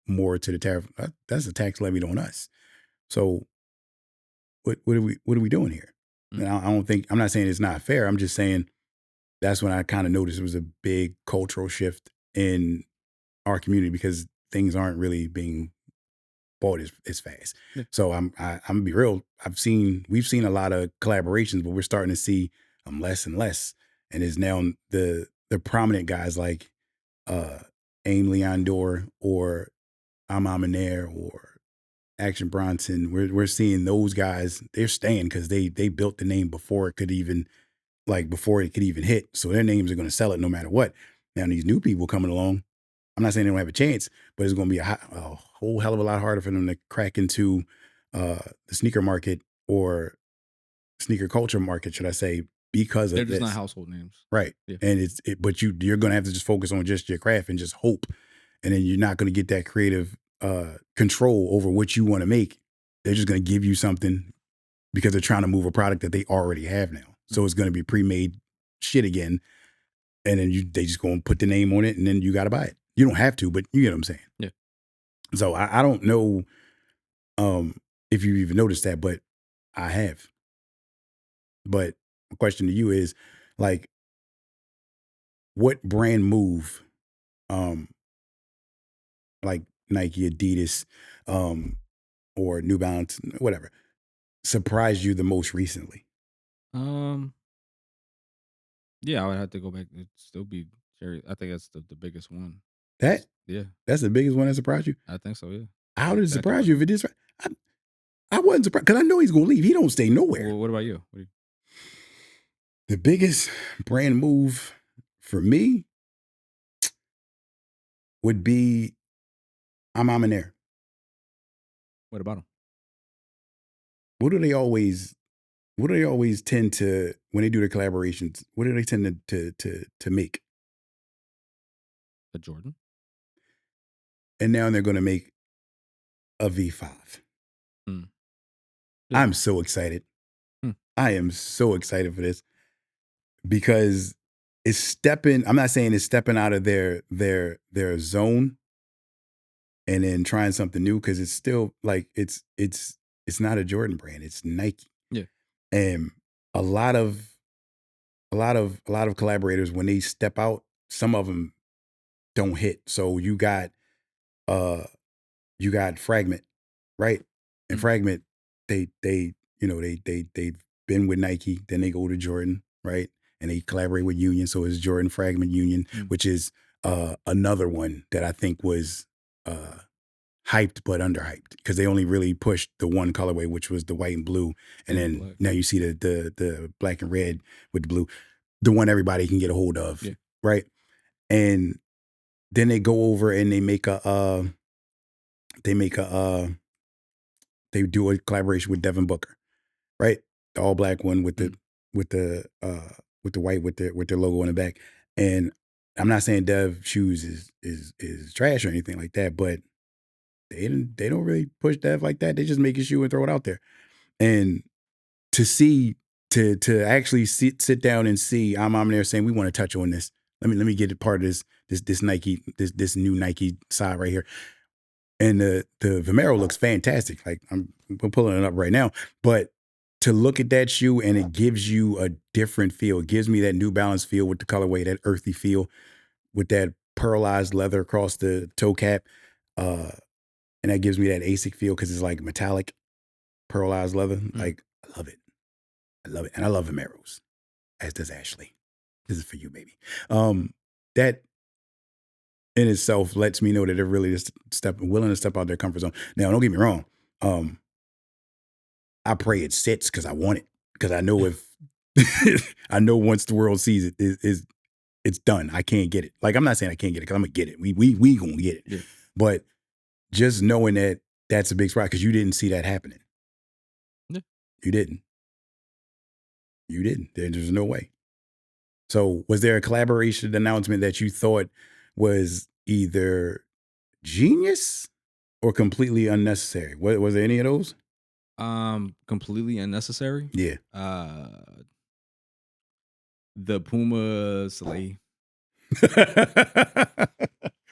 more to the tariff. That's a tax levied on us. So what are we doing here? And I'm not saying it's not fair. I'm just saying that's when I kind of noticed it was a big cultural shift in our community because things aren't really being bought as fast. Yeah. So I'm gonna be real. We've seen a lot of collaborations, but we're starting to see less and less. And it's now the prominent guys like Aim Leondor or Aminair or Action Bronson. We're seeing those guys. They're staying because they built the name before it could even hit. So their names are going to sell it no matter what. Now these new people coming along, I'm not saying they don't have a chance, but it's going to be a whole hell of a lot harder for them to crack into the sneaker market or sneaker culture market, should I say, because They're of just this. not household names. Right. Yeah. And but you're going to have to just focus on just your craft and just hope. And then you're not going to get that creative control over what you want to make. They're just going to give you something because they're trying to move a product that they already have now. So it's going to be pre-made shit again. And then they just go and put the name on it and then you got to buy it. You don't have to, but you get what I'm saying. Yeah. So I don't know if you even noticed that, but I have. But the question to you is like, what brand move, like Nike, Adidas, or New Balance, whatever, surprised you the most recently? Yeah, I would have to go back. It'd still be Jerry. I think that's the biggest one. That Yeah, that's the biggest one that surprised you. I think so. Yeah. How did it surprise you if it did? I wasn't surprised because I know he's gonna leave. He don't stay nowhere. Well, what about you? The biggest brand move for me would be I'm Aminair. What about him? What do they always tend to when they do their collaborations? What do they tend to make? The Jordan? And now they're gonna make a V5. Hmm. Yeah. I'm so excited. Hmm. I am so excited for this because it's stepping. I'm not saying it's stepping out of their zone and then trying something new because it's still like it's not a Jordan brand. It's Nike. Yeah. And a lot of collaborators when they step out, some of them don't hit. So you got Fragment, right? And Fragment, they've been with Nike, then they go to Jordan, right? And they collaborate with Union. So it's Jordan Fragment Union, which is another one that I think was hyped but underhyped because they only really pushed the one colorway, which was the white and blue. And then black. now you see the black and red with the blue, the one everybody can get a hold of, right? And then they go over and they do a collaboration with Devin Booker, right? The all black one with the white with their logo on the back. And I'm not saying Dev shoes is trash or anything like that, but they don't really push Dev like that. They just make a shoe and throw it out there. And to see to actually sit down and see, I'm there saying we want to touch on this. Let me get a part of this Nike this new Nike side right here. And the Vomero looks fantastic. Like I'm pulling it up right now, but to look at that shoe and it gives you a different feel. It gives me that New Balance feel with the colorway, that earthy feel with that pearlized leather across the toe cap. And that gives me that ASIC feel because it's like metallic pearlized leather. Like, I love it. I love it. And I love Vomeros, as does Ashley. This is for you, baby. That in itself lets me know that they're really just willing to step out their comfort zone. Now, don't get me wrong. I pray it sits because I want it. Because I know if I know once the world sees it, it's done. I can't get it. Like, I'm not saying I can't get it because I'm gonna get it. We gonna get it. Yeah. But just knowing that that's a big surprise because you didn't see that happening. Yeah. You didn't. There's no way. So was there a collaboration announcement that you thought was either genius or completely unnecessary? Was there any of those? Completely unnecessary. Yeah. The Puma Soleil.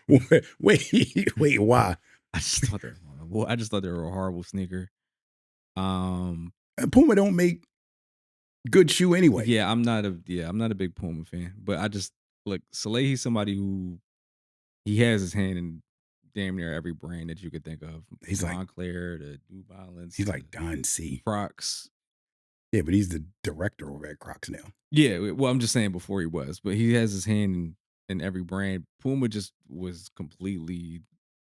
wait, why? I just thought they were a horrible sneaker. Puma don't make good shoe anyway. Yeah, I'm not a big Puma fan, but I just look, Soleil, he's somebody who he has his hand in damn near every brand that you could think of. He's like Moncler, the New Balance. He's like Don C. Crocs. Yeah, but he's the director over at Crocs now. Yeah, well, I'm just saying before he was, but he has his hand in every brand. Puma just was completely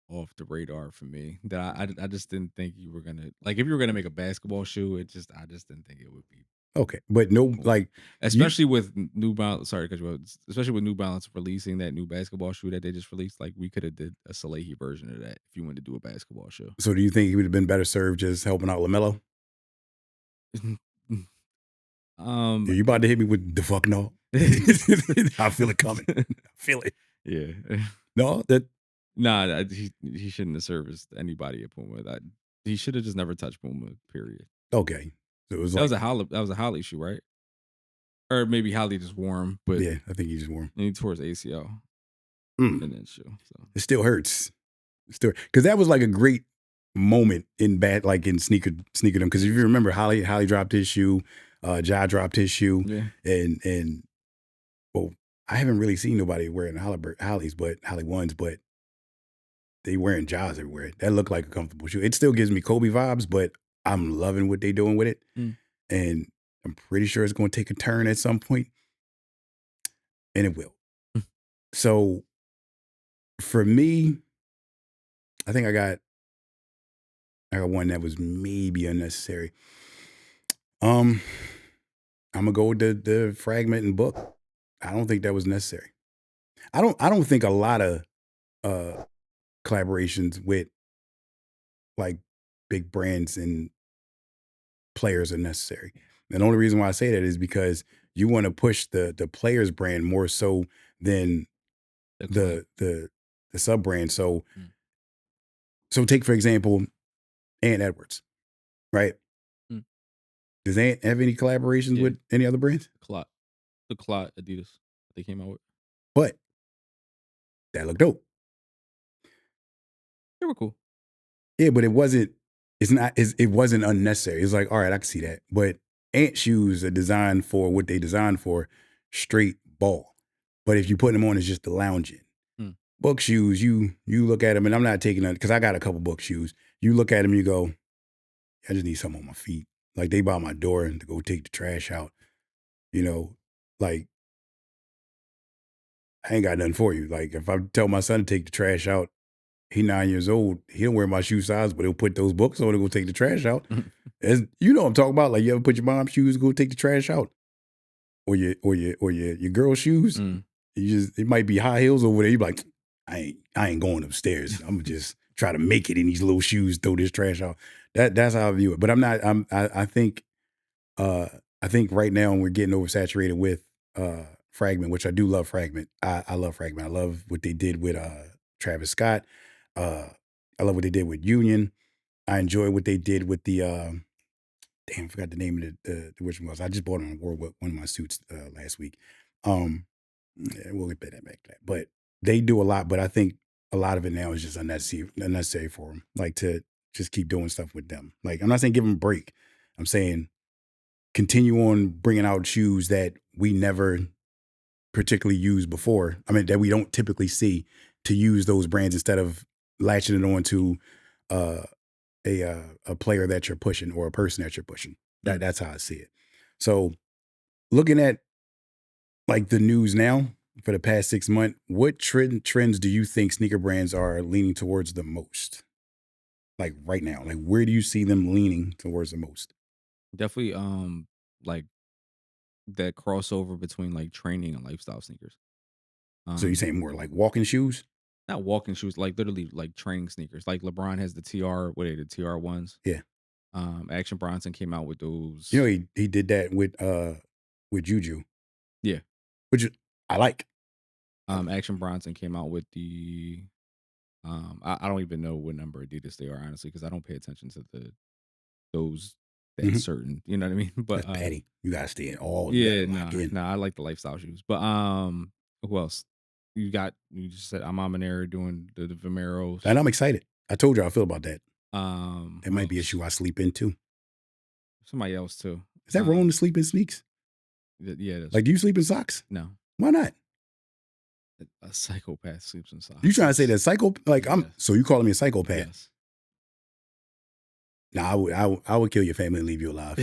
off the radar for me. That I just didn't think you were gonna like if you were gonna make a basketball shoe. I just didn't think it would be okay. But no, like especially with New Balance. Sorry, especially with New Balance releasing that new basketball shoe that they just released. Like we could have did a Soleil version of that if you wanted to do a basketball show. So do you think he would have been better served just helping out LaMelo? You about to hit me with the fuck no? I feel it coming. I feel it. Yeah. No, he shouldn't have serviced anybody at Puma. He should have just never touched Puma. Period. Okay. So it was that was a Holly shoe, right? Or maybe Holly just wore him, but yeah, I think he just wore him. And he tore his ACL in that shoe. So it still hurts. Because that was like a great moment in sneakerdom. Because if you remember, Holly dropped his shoe, Ja dropped his shoe, and well, I haven't really seen nobody wearing Hollies, but Holly ones, but they wearing Ja's everywhere. That looked like a comfortable shoe. It still gives me Kobe vibes, but I'm loving what they're doing with it, and I'm pretty sure it's going to take a turn at some point, and it will. So for me, I think I got one that was maybe unnecessary. I'm gonna go with the fragment and book. I don't think that was necessary. I don't think a lot of collaborations with like big brands and players are necessary. And the only reason why I say that is because you want to push the player's brand more so than the sub brand. So take for example, Ant Edwards, right? Does Ant have any collaborations with any other brands? The Clot Adidas they came out with. But that looked dope. They were cool. Yeah, but it wasn't unnecessary. It's like, all right, I can see that. But Ant shoes are designed for what they designed for, straight ball. But if you put them on as just the lounging. Book shoes, you look at them, and I'm not taking them because I got a couple book shoes. You look at them, you go, I just need something on my feet. Like they by my door and to go take the trash out. You know, like I ain't got nothing for you. Like if I tell my son to take the trash out, he 9 years old. He don't wear my shoe size, but he'll put those books on to go take the trash out. As you know what I'm talking about. Like you ever put your mom's shoes to go take the trash out, or your girl's shoes. It might be high heels over there. You be like, I ain't going upstairs. I'm gonna just try to make it in these little shoes, throw this trash out. That's how I view it. But I'm not. I think. I think right now we're getting oversaturated with Fragment, which I do love. Fragment. I love Fragment. I love what they did with Travis Scott. I love what they did with Union. I enjoy what they did with the. Damn, I forgot the name of the which one was. I just bought it on War with one of my suits last week. Yeah, we'll get that back to that. But they do a lot. But I think a lot of it now is just unnecessary for them. Like to just keep doing stuff with them. Like I'm not saying give them a break. I'm saying continue on bringing out shoes that we never particularly used before. I mean, that we don't typically see, to use those brands instead of latching it on to a player that you're pushing or a person that you're pushing. That's how I see it. So looking at like the news now for the past 6 months, what trends do you think sneaker brands are leaning towards the most? Like right now, like where do you see them leaning towards the most? Definitely like that crossover between like training and lifestyle sneakers. So you're saying more like walking shoes? Not walking shoes, like literally like training sneakers. Like LeBron has the TR, what are the TR ones? Yeah. Action Bronson came out with those. You know, he did that with Juju. Yeah. Which I like. Action Bronson came out with the I don't even know what number Adidas they are, honestly, because I don't pay attention to those that certain, you know what I mean? But that's petty. You gotta stay in all. Yeah, nah, I like the lifestyle shoes. But who else? You just said Amamanera doing the Vomeros. And I'm excited. I told you how I feel about that. It who might be a else? shoe I sleep in too. Somebody else too. Is that wrong to sleep in sneaks? Yeah, it is. Like, do you sleep in socks? No. Why not? A psychopath sleeps in socks. You trying to say that like Yes. so you calling me a psychopath? Yes. Nah, I would kill your family and leave you alive.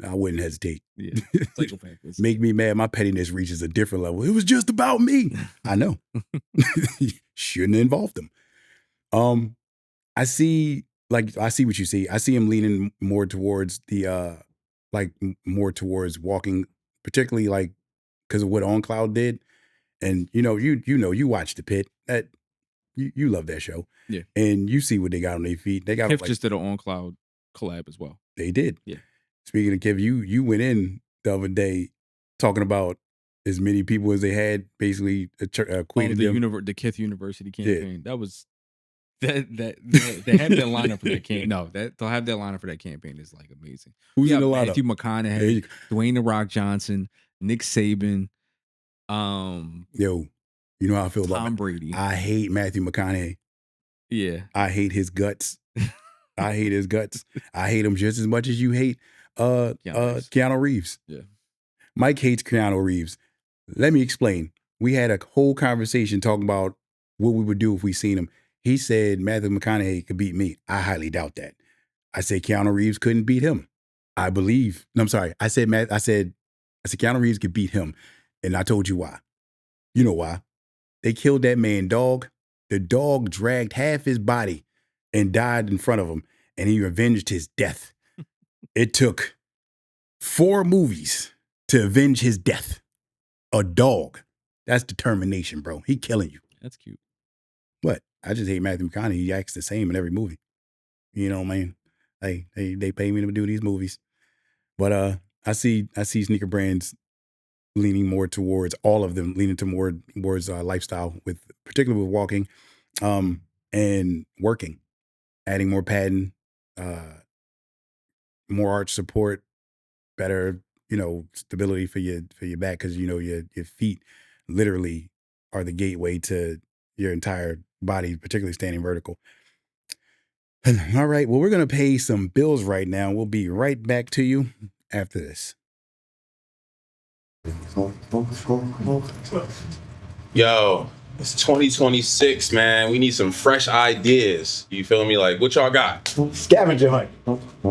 I wouldn't hesitate. Yeah. Psychopath. Make me mad. My pettiness reaches a different level. It was just about me. I know. Shouldn't have involved them. I see what you see. I see him leaning more towards the more towards walking, particularly like because of what On Cloud did. And you watch The Pit. That you love that show. Yeah. And you see what they got on their feet. They got Kif just did an On Cloud collab as well. They did. Yeah. Speaking of Kev, you went in the other day talking about as many people as they had basically equated them. The Kith University campaign. Yeah. That was that they have that lineup for that campaign. No, they'll have that lineup for that campaign is like amazing. Who's in the lineup? Matthew McConaughey, Dwayne The Rock Johnson, Nick Saban. Yo, you know how I feel about Tom Brady. I hate Matthew McConaughey. Yeah. I hate his guts. I hate his guts. I hate him just as much as you hate Keanu Reeves. Yeah. Mike hates Keanu Reeves. Let me explain. We had a whole conversation talking about what we would do if we seen him. He said Matthew McConaughey could beat me. I highly doubt that. I said Keanu Reeves couldn't beat him. I believe. No, I'm sorry. I said Keanu Reeves could beat him. And I told you why. You know why. They killed that man dog. The dog dragged half his body and died in front of him. And he avenged his death. It took 4 movies to avenge his death. A dog. That's determination, bro. He killing you. That's cute. What? I just hate Matthew McConaughey. He acts the same in every movie. You know what I mean? They pay me to do these movies. But I see sneaker brands leaning more towards, all of them leaning towards lifestyle, particularly with walking and working, adding more padding, more arch support, better stability for your back, because your feet literally are the gateway to your entire body, particularly standing vertical. All right, well, we're gonna pay some bills right now. We'll be right back to you after this. Yo, it's 2026, man. We need some fresh ideas. You feel me? Like, what y'all got? Scavenger hunt.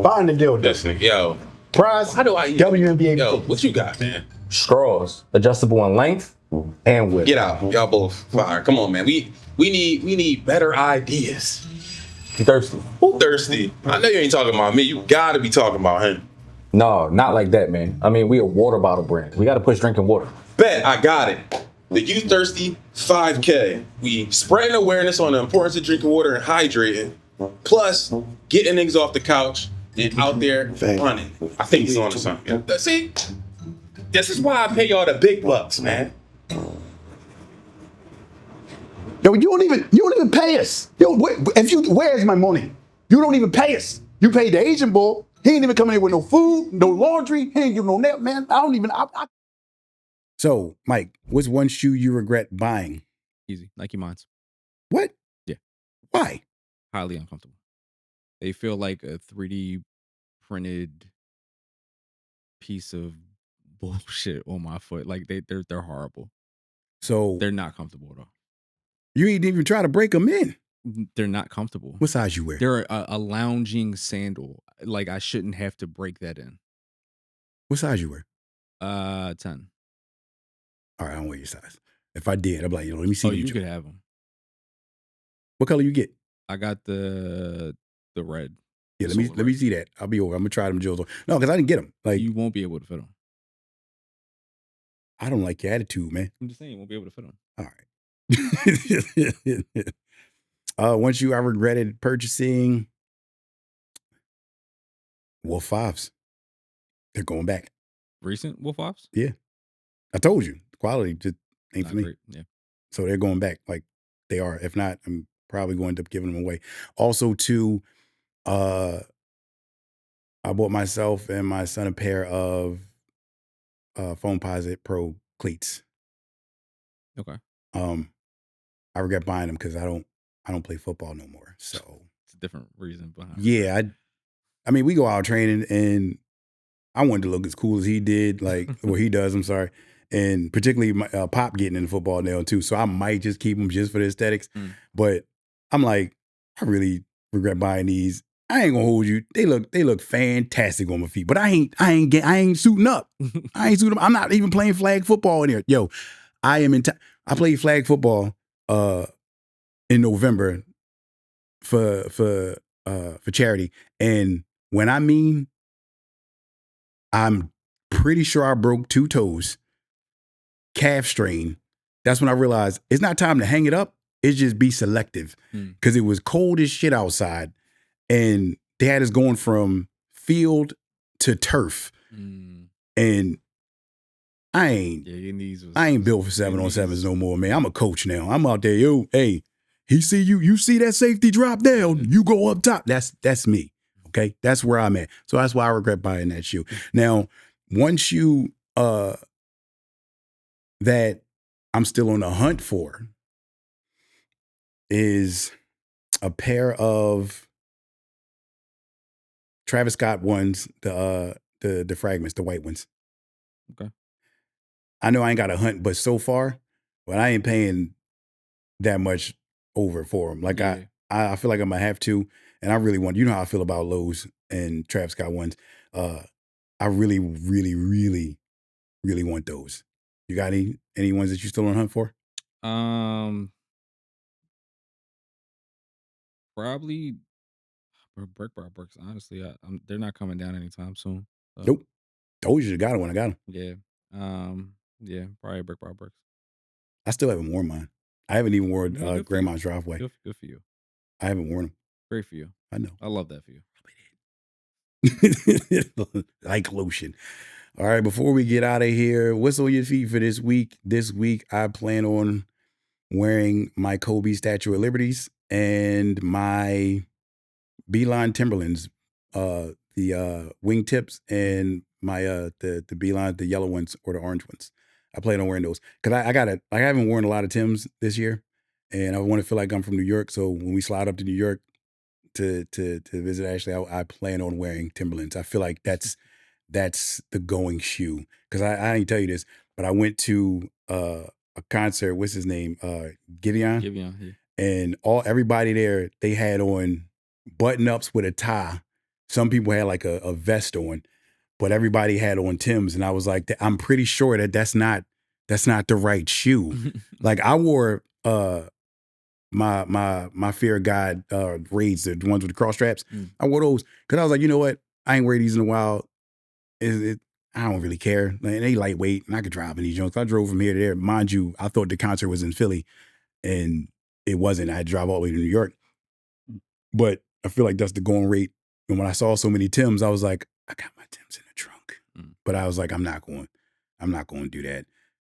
Find the deal. Listen, yo. Prize. How do I? WNBA. Yo, what you got, man? Straws, adjustable in length and width. Get out. Y'all both fire. Come on, man. We need better ideas. You thirsty? Who thirsty? I know you ain't talking about me. You gotta be talking about him. No, not like that, man. I mean, we a water bottle brand. We got to push drinking water. Bet I got it. the You Thirsty 5K. We spreading awareness on the importance of drinking water and hydrating, plus getting niggas off the couch and out there running. I think he's on to something. See, this is why I pay y'all the big bucks, man. Yo, you don't even pay us. Yo, where's my money? You don't even pay us. You paid the Asian bull. He ain't even coming here with no food, no laundry. He ain't giving no net, man. I don't even. So, Mike, what's one shoe you regret buying? Easy. Nike Mines. What? Yeah. Why? Highly uncomfortable. They feel like a 3D printed piece of bullshit on my foot. Like they're horrible. So They're not comfortable at all. you ain't even try to break them in. They're not comfortable. What size you wear? They're a lounging sandal. Like I shouldn't have to break that in. What size you wear? 10. All right, I don't wear your size. If I did, I'd be like, let me see. Oh, you could have them. What color you get? I got the red. Yeah, let me see that. I'll be over. I'm gonna try them Joes on. No, because I didn't get them. Like You won't be able to fit them. I don't like your attitude, man. I'm just saying you won't be able to fit them. All right. One shoe I regretted purchasing. Wolf 5s. They're going back. Recent Wolf Ops? Yeah. I told you. The quality just ain't Not for me. great. Yeah. So they're going back. Like they are. If not, I'm probably going to end up giving them away. Also, too, I bought myself and my son a pair of Foamposite Pro cleats. Okay. I regret buying them because I don't play football no more. So It's a different reason behind it. yeah, I mean, we go out training and I wanted to look as cool as he did, like or he does. I'm sorry, and particularly my, Pop getting into football now too. So I might just keep them just for the aesthetics. But I'm like, I really regret buying these. I ain't gonna hold you. They look fantastic on my feet, but I ain't suiting up. I ain't suiting up. I'm not even playing flag football in here. Yo, I am in. I played flag football in November for charity, and when I mean, I'm pretty sure I broke 2 toes, calf strain. That's when I realized it's not time to hang it up. It's just be selective because it was cold as shit outside, and they had us going from field to turf, and I ain't built for 7-on-7s no more, man. I'm a coach now. I'm out there, yo, hey, you see that safety drop down, you go up top. That's me, okay? That's where I'm at. So that's why I regret buying that shoe. Now, one shoe that I'm still on the hunt for is a pair of Travis Scott ones, the fragments, the white ones. Okay. I know I ain't got a hunt, but so far, but I ain't paying that much over for them. Like Yeah. I feel like I'm gonna have to, and I really want. You know how I feel about Lowe's and Travis Scott ones. I really, really, really, really want those. You got any ones that you still on hunt for? Probably Brick Bar Bricks. Honestly, they're not coming down anytime soon. So, Nope. Told you got it when I got them. Yeah. Yeah. Probably Brick Bar Bricks. I still haven't worn mine. I haven't even worn Good for Grandma's driveway. Good for you. I haven't worn them. Great for you. I know. I love that for you. Like lotion. All right, before we get out of here, what's on your feet for this week? This week, I plan on wearing my Kobe Statue of Liberties and my Beeline Timberlands, the wingtips and my the Beeline, the yellow ones or the orange ones. I plan on wearing those because I haven't worn a lot of Timbs this year, and I want to feel like I'm from New York. So when we slide up to New York to visit Ashley, I plan on wearing Timberlands. I feel like that's the going shoe because I didn't tell you this, but I went to a concert. What's his name? Gideon. Yeah. And everybody there, they had on button ups with a tie. Some people had like a vest on, but everybody had on Timbs, and I was like, I'm pretty sure that's not the right shoe. Like I wore my Fear of God Raids, the ones with the cross straps. I wore those because I was like, you know what? I ain't wear these in a while. I don't really care. And they lightweight, and I could drive in these joints. I drove from here to there. Mind you, I thought the concert was in Philly, and it wasn't. I had to drive all the way to New York. But I feel like that's the going rate. And when I saw so many Tims, I was like, I got my Tims in the trunk. But I was like, I'm not going to do that.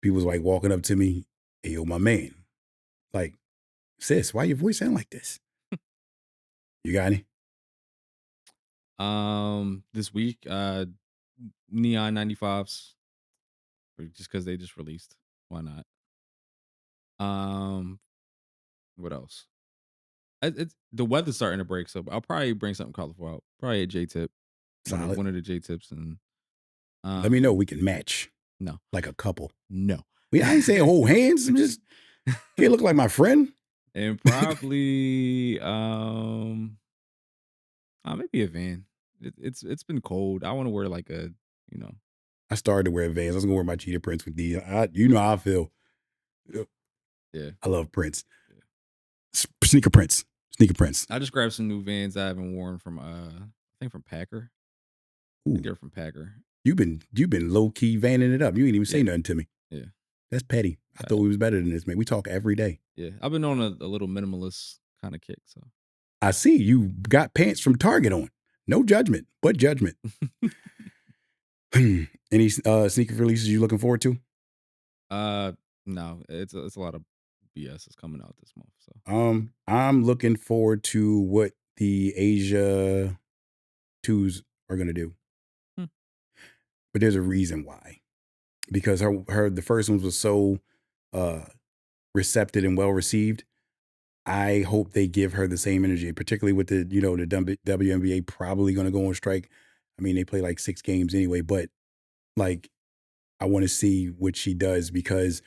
People was like walking up to me, hey, yo, my man. Like, sis, why your voice sound like this? You got any? This week, Neon 95s, just because they just released. Why not? What else? It's the weather's starting to break, so I'll probably bring something colorful out. Probably a J tip, Solid. one of the J tips, and Let me know. We can match. No, like a couple. No, I ain't saying hold hands. I'm just can't look like my friend. And probably maybe a van. It's been cold. I want to wear like a, I started to wear Vans. I was gonna wear my cheetah prints with these. You know how I feel. Yeah, I love prints. Yeah. Sneaker prints. I just grabbed some new Vans I haven't worn from I think from Packer. I think they're from Packer. You've been low key vanning it up. You ain't even say nothing to me. Yeah, that's petty. I thought we was better than this, man. We talk every day. Yeah, I've been on a little minimalist kind of kick. So I see you got pants from Target on. No judgment, but judgment. Any sneaker releases you looking forward to? No, it's a lot of BS is coming out this month. So I'm looking forward to what the Asia 2s are gonna do. But there's a reason why. Because her the first ones was so receptive and well received. I hope they give her the same energy, particularly with the the WNBA probably going to go on strike. I mean, they play like 6 games anyway, but like I want to see what she does because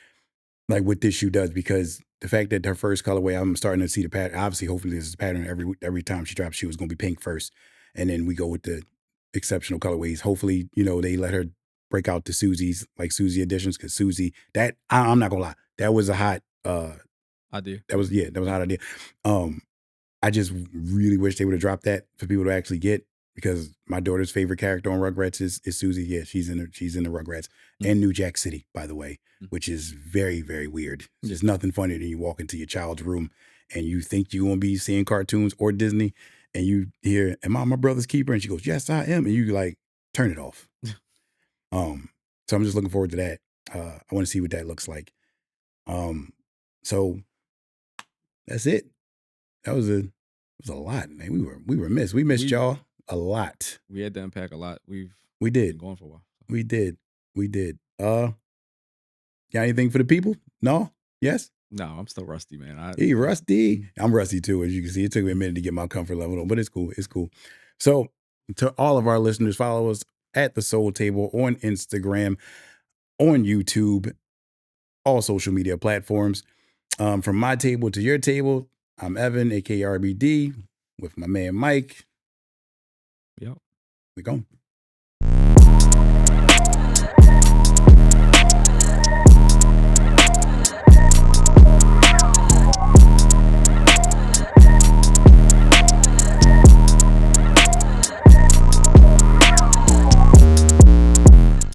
what this shoe does, because the fact that her first colorway, I'm starting to see the pattern. Obviously, hopefully this is a pattern every time she drops shoe is going to be pink first. And then we go with the exceptional colorways. Hopefully, they let her break out the Susie's, like Susie editions, because Susie, that I'm not gonna lie, that was a hot idea. That was a hot idea. I just really wish they would have dropped that for people to actually get, because my daughter's favorite character on Rugrats is Susie. Yeah, she's in the Rugrats. And New Jack City, by the way, which is very, very weird. There's nothing funnier than you walk into your child's room and you think you're gonna be seeing cartoons or Disney, and you hear, "Am I my brother's keeper?" And she goes, "Yes, I am." And you like, turn it off. So I'm just looking forward to that. I want to see what that looks like. So that's it. That was a lot, man. We were missed. We missed y'all a lot. We had to unpack a lot. We did. Been going for a while. We did. Got anything for the people? No? Yes? No, I'm still rusty, man. Hey, rusty. I'm rusty too, as you can see. It took me a minute to get my comfort level on, but it's cool. It's cool. So to all of our listeners, follow us at The Soul Table on Instagram, on YouTube, all social media platforms. From my table to your table, I'm Evan, aka RBD, with my man Mike. Yep. We going.